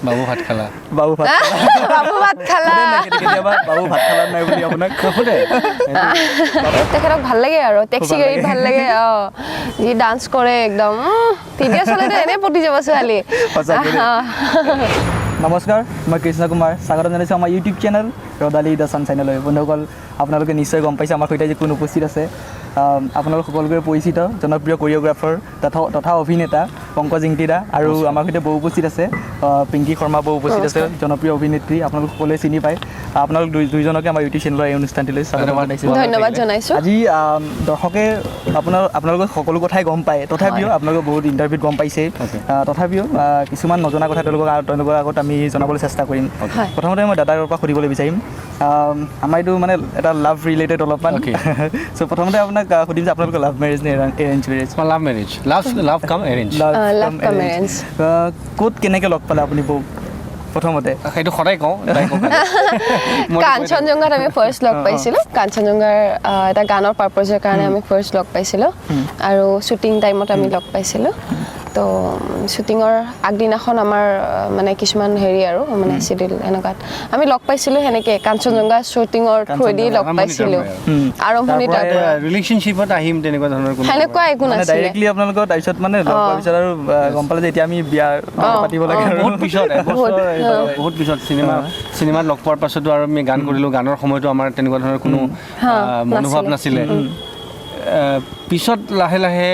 বাবু ভাত খালা বাবু ভাত বাবু ভাত খালা কেতিয়াবা বাবু ভাত খালা নাই বুলি আপোনাক সোধে তেখেতক ভাল লাগে আৰু টেক্সি গাড়ীত ভাল লাগে যি ডান্স কৰে একদম তেতিয়া চলেতো এনেই পতি যাব ছোৱালী নমস্কাৰ মই কৃষ্ণ কুমাৰ স্বাগতম জনাইছোঁ আমাৰ ইউটিউব চেনেল ৰদালি দ্য ছানশ্বাইনলৈ বন্ধুসকল আপোনালোকে নিশ্চয় গম পাইছে আমাৰ সৈতে আজি কোন উপস্থিত আছে আপোনালোক সকলোকে পৰিচিত জনপ্ৰিয় কোৰিঅ'গ্ৰাফাৰ তথা অভিনেতা পংকজ ইংতিদা আৰু আমাৰ সৈতে বহু উপস্থিত আছে পিংকি শৰ্মা বহু উপস্থিত আছে জনপ্ৰিয় অভিনেত্ৰী আপোনালোক সকলোৱে চিনি পায় আপোনালোক দুইজনকে আমাৰ ইউটিউব চেনেলৰ এই অনুষ্ঠানটিলৈ স্বাগতম জনাইছোঁ ধন্যবাদ জনাইছোঁ আজি দৰ্শকে আপোনালোকে সকলো কথাই গম পায় তথাপিও আপোনালোকে বহুত ইণ্টাৰভিউত গম পাইছে তথাপিও কিছুমান নজনা কথা তেওঁলোকৰ আগত আমি জনাবলৈ চেষ্টা কৰিম প্ৰথমতে মই দাদাৰ পৰা সুধিবলৈ বিচাৰিম আমাৰ এইটো মানে এটা লাভ ৰিলেটেড অলপমান চ' প্ৰথমতে আপোনাক সুধিম যে আপোনালোকৰ লাভ মেৰেজ নে এৰেঞ্জ মেৰেজ লাভ মেৰেজ লাভ কাম এৰেঞ্জ ক'ত কেনেকৈ লগ পালে আপুনি বৌ প্ৰথমতে সেইটো সদায় কওঁ কাঞ্চনজংঘাত আমি ফাৰ্ষ্ট লগ পাইছিলোঁ কাঞ্চনজংঘাৰ এটা গানৰ পাৰ্পজৰ কাৰণে আমি ফাৰ্ষ্ট লগ পাইছিলোঁ আৰু শ্বুটিং টাইমত আমি লগ পাইছিলোঁ তো শ্বুটিঙৰ আগদিনাখন আমাৰ মানে কিছুমান হেৰি আৰু মানে চিডিউল এনেকুৱাত আমি লগ পাইছিলোঁ সেনেকৈ কাঞ্চনজংঘা শ্বুটিঙৰ থ্ৰুৱেদি লগ পাইছিলোঁ আৰম্ভণি তাৰ পৰা ৰিলেশ্যনশ্বিপত আহিম তেনেকুৱা ধৰণৰ সেনেকুৱা একো নাছিলে ডাইৰেক্টলি আপোনালোকৰ তাৰপিছত মানে লগ পোৱাৰ পিছত আৰু গম পালে যে এতিয়া আমি বিয়া পাতিব লাগে আৰু বহুত পিছত চিনেমাত লগ পোৱাৰ পাছতো আৰু আমি গান কৰিলোঁ গানৰ সময়তো আমাৰ তেনেকুৱা ধৰণৰ কোনো মনোভাৱ নাছিলে পিছত লাহে লাহে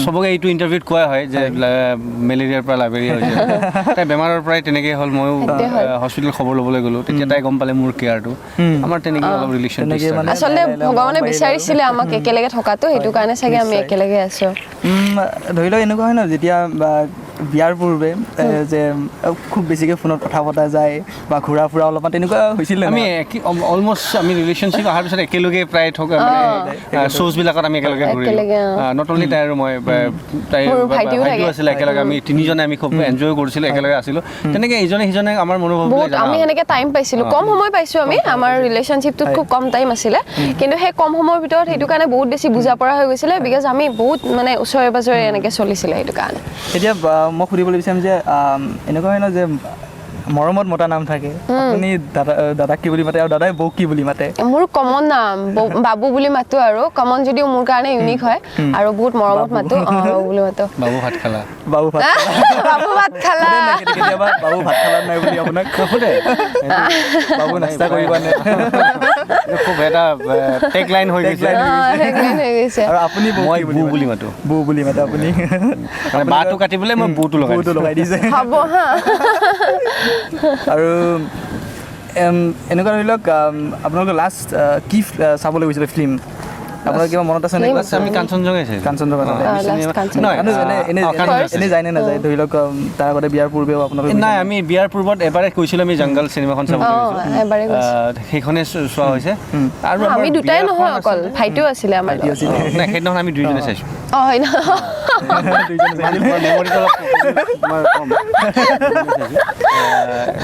চবকে এইটো ইণ্টাৰভিউত কোৱা হয় যে মেলেৰিয়াৰ পৰা লাইব্ৰেৰিয়া হৈছে তাই বেমাৰৰ পৰাই তেনেকৈ হ'ল ময়ো হস্পিটেল খবৰ ল'বলৈ গ'লোঁ তেতিয়া তাই গম পালে মোৰ কেয়াৰটো আমাৰ তেনেকৈ অলপ ৰিলেশ্যন আচলতে ভগৱানে বিচাৰিছিলে আমাক একেলগে থকাটো সেইটো কাৰণে চাগে আমি একেলগে আছোঁ ধৰি লওক এনেকুৱা হয় ন যেতিয়া বিয়াৰ পূৰ্বে যে খুব বেছিকৈ ফোনত কথা পতা যায় বা ঘূৰা ফুৰা অলপমান তেনেকুৱা হৈছিল আমি অলমষ্ট আমি ৰিলেশ্যনশ্বিপ অহাৰ পিছত একেলগে প্ৰায় থকা শ্ব'জবিলাকত আমি একেলগে ঘূৰিলোঁ নট অনলি তাই আৰু মই তাইৰ ভাইটিও আছিলে একেলগে আমি তিনিজনে আমি খুব এনজয় কৰিছিলোঁ একেলগে আছিলোঁ তেনেকৈ ইজনে সিজনে আমাৰ মনোভাৱ আমি সেনেকৈ টাইম পাইছিলোঁ কম সময় পাইছোঁ আমি আমাৰ ৰিলেশ্যনশ্বিপটোত খুব কম টাইম আছিলে কিন্তু সেই কম সময়ৰ ভিতৰত সেইটো কাৰণে বহুত বেছি বুজা পৰা হৈ গৈছিলে বিকজ আমি বহুত মানে ওচৰে পাজৰে এনেকৈ চলিছিলে সেইটো কাৰণে এতিয়া মই সুধিবলৈ বিচাৰিম যে এনেকুৱা হয় ন যে মৰমত মতা নাম থাকে আপুনি দাদাক কি বুলি মাতে আৰু দাদাই বৌক কি বুলি মাতে মোৰ কমন নাম বাবু বুলি মাতো আৰু কমন যদিও মোৰ কাৰণে ইউনিক হয় আৰু বহুত মৰমত মাতো বাবু বুলি মাতো বাবু ভাত খালা বাবু ভাত খালা কেতিয়াবা বাবু ভাত খালা নাই বুলি আপোনাক সোধে বাবু নাস্তা কৰিবা নে খুব এটা টেগ লাইন হৈ গৈছে আৰু আপুনি মই বৌ বুলি মাতো বৌ বুলি মাতে আপুনি মানে বাটো কাটিবলৈ মই বৌটো লগাই দিছে হ'ব হা আৰু এনেকুৱা ধৰি লওক আপোনালোকে লাষ্ট কি চাবলৈ গৈছিলে ফিল্ম আপোনাৰ কিবা মনত আছে নে আমি কাঞ্চনজংঘা এনে যায় নে নাযায় ধৰি লওক তাৰ আগতে বিয়াৰ পূৰ্বেও আপোনালোকে নাই আমি বিয়াৰ পূৰ্বত এবাৰে কৈছিলোঁ আমি জংগল চিনেমাখন চাবলৈ সেইখনে চোৱা হৈছে আৰু আমি দুটাই নহয় অকল ভাইটিও আছিলে আমাৰ নাই সেইদিনাখন আমি দুইজনে চাইছোঁ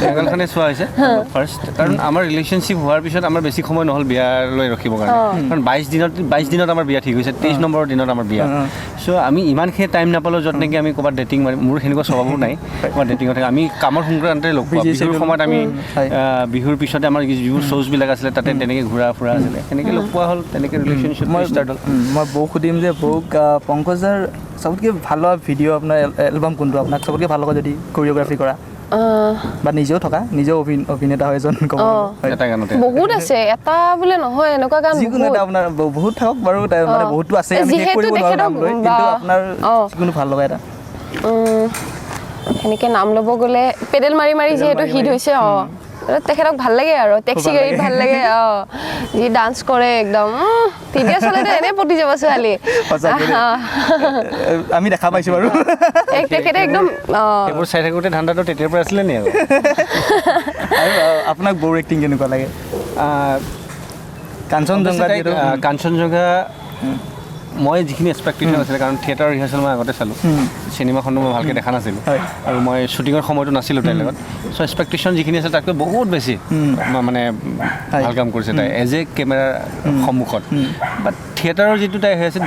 জংগলখনে চোৱা হৈছে ফাৰ্ষ্ট কাৰণ আমাৰ ৰিলেশ্যনশ্বিপ হোৱাৰ পিছত আমাৰ বেছি সময় নহ'ল বিয়ালৈ ৰখিবৰ কাৰণে কাৰণ 22 দিনত আমাৰ বিয়া ঠিক হৈছে 23 নম্বৰৰ দিনত আমাৰ বিয়া চ' আমি ইমানখিনি টাইম নাপালোঁ য'ত নেকি আমি ক'ৰবাত ডেটিং মাৰিম মোৰ সেনেকুৱা স্বভাৱো নাই ক'ৰবাত ডেটিঙত থাকে আমি কামৰ সংক্ৰান্তে লগ পাওঁ বিহুৰ সময়ত আমি বিহুৰ পিছতে আমাৰ যিবোৰ শ্ব'জবিলাক আছিলে তাতে তেনেকৈ ঘূৰা ফুৰা আছিলে সেনেকৈ লগ পোৱা হ'ল তেনেকৈ ৰিলেশ্যনশ্বিপ ষ্টাৰ্ট হ'ল মই বৌক সুধিম যে বৌক পংকজাৰ চবতকৈ ভাল লগা ভিডিঅ' আপোনাৰ এলবাম কোনটো আপোনাক চবতকৈ ভাল লগা যদি কোৰিঅ'গ্ৰাফি কৰা বা নিজেও থকা নিজেও অভিনেতা হয় এজন বহুত আছে এটা বোলে নহয় এনেকুৱা গান যিকোনো এটা আপোনাৰ বহুত থাকক বাৰু মানে বহুতো আছে কিন্তু আপোনাৰ যিকোনো ভাল লগা এটা সেনেকৈ নাম ল'ব গ'লে পেডেল মাৰি মাৰি যিহেতু হিট হৈছে তেখেতক ভাল লাগে আৰু টেক্সি গাড়ীত ভাল লাগে যি ডান্স কৰে একদম তেতিয়া চলেতো এনেই পতি যাব ছোৱালী আমি দেখা পাইছোঁ বাৰু তেখেতে একদম এইবোৰ চাই থাকোঁতে ধান্দাটো তেতিয়াৰ পৰা আছিলে নি আৰু আপোনাক বৌৰ এক্টিং কেনেকুৱা লাগে কাঞ্চনজংঘা মই যিখিনি এক্সপেক্টেশ্যন আছিলে কাৰণ থিয়েটাৰ ৰিহাৰ্চেল মই আগতে চালোঁ চিনেমাখনো মই ভালকৈ দেখা নাছিলোঁ আৰু মই শ্বুটিঙৰ সময়তো নাছিলোঁ তাইৰ লগত চ' এক্সপেক্টেশ্যন যিখিনি আছিল তাতকৈ বহুত বেছি মানে ভাল কাম কৰিছে তাই এজ এ কেমেৰাৰ সন্মুখত বাট থিয়েটাৰৰ যিটো তাই হৈ আছে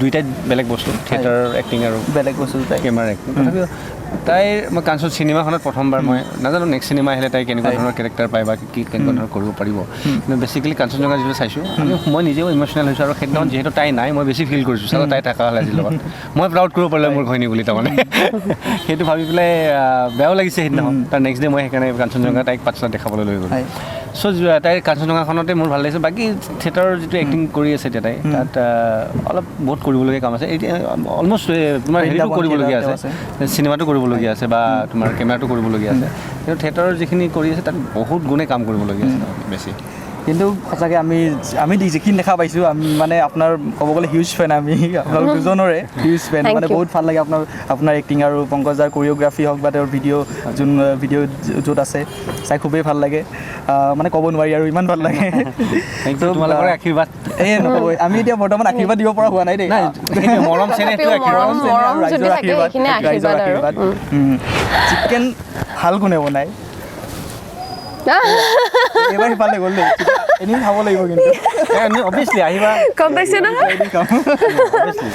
দুইটাই বেলেগ বস্তু থিয়েটাৰৰ এক্টিং আৰু বেলেগ বস্তু তাই কেমেৰাৰ এক্টিং তথাপিও তাইৰ মই কাঞ্চন চিনেমাখনত প্ৰথমবাৰ মই নাজানো নেক্সট চিনেমা আহিলে তাই কেনেকুৱা ধৰণৰ কেৰেক্টাৰ পায় বা কি কেনেকুৱা ধৰণৰ কৰিব পাৰিব কিন্তু বেছিকেলি কাঞ্চনজংঘা যিটো চাইছোঁ মই নিজেও ইম'চনেল হৈছোঁ আৰু সেইদিনাখন যিহেতু তাই নাই মই বেছি ফিল কৰিছোঁ চাগে তাই থকা হ'লে আজিৰ লগত মই প্ৰাউড কৰিব পাৰিলোঁ মোৰ ঘৈণী বুলি তাৰমানে সেইটো ভাবি পেলাই বেয়াও লাগিছে সেইদিনাখন তাৰ নেক্সট ডে মই সেইকাৰণে কাঞ্চনজংঘা তাইক পাছত দেখাবলৈ লৈ গ'লোঁ চ' তাইৰ কাঞ্চনজংঘাখনতে মোৰ ভাল লাগিছে বাকী থিয়েটাৰৰ যিটো এক্টিং কৰি আছে এতিয়া তাই তাত অলপ বহুত কৰিবলগীয়া কাম আছে এতিয়া অলমষ্ট তোমাৰ হেৰিটো কৰিবলগীয়া আছে চিনেমাটো কৰিবলগীয়া আছে বা তোমাৰ কেমেৰাটো কৰিবলগীয়া আছে কিন্তু থিয়েটাৰৰ যিখিনি কৰি আছে তাত বহুত গুণে কাম কৰিবলগীয়া আছে বেছি কিন্তু সঁচাকৈ আমি যিখিনি দেখা পাইছোঁ আমি মানে আপোনাৰ ক'ব গ'লে হিউজ ফেন আমি আপোনালোক দুজনৰে হিউজ ফেন মানে বহুত ভাল লাগে আপোনাৰ এক্টিং আৰু পংকজাৰ কোৰিঅ'গ্ৰাফি হওক বা তেওঁৰ ভিডিঅ' য'ত আছে চাই খুবেই ভাল লাগে মানে ক'ব নোৱাৰি আৰু ইমান ভাল লাগে তোমালোকৰ আশীৰ্বাদ এই নক'ব আমি এতিয়া বৰ্তমান আশীৰ্বাদ দিব পৰা হোৱা নাই দেই মৰম চেনেহটো ৰাইজৰ আশীৰ্বাদ চিকেন ভাল কোনে বনায় এইবাৰ সিফালে গ'ল দেই এদিন খাব লাগিব কিন্তু অভিয়াছলি আহিবা গম পাইছে নহয়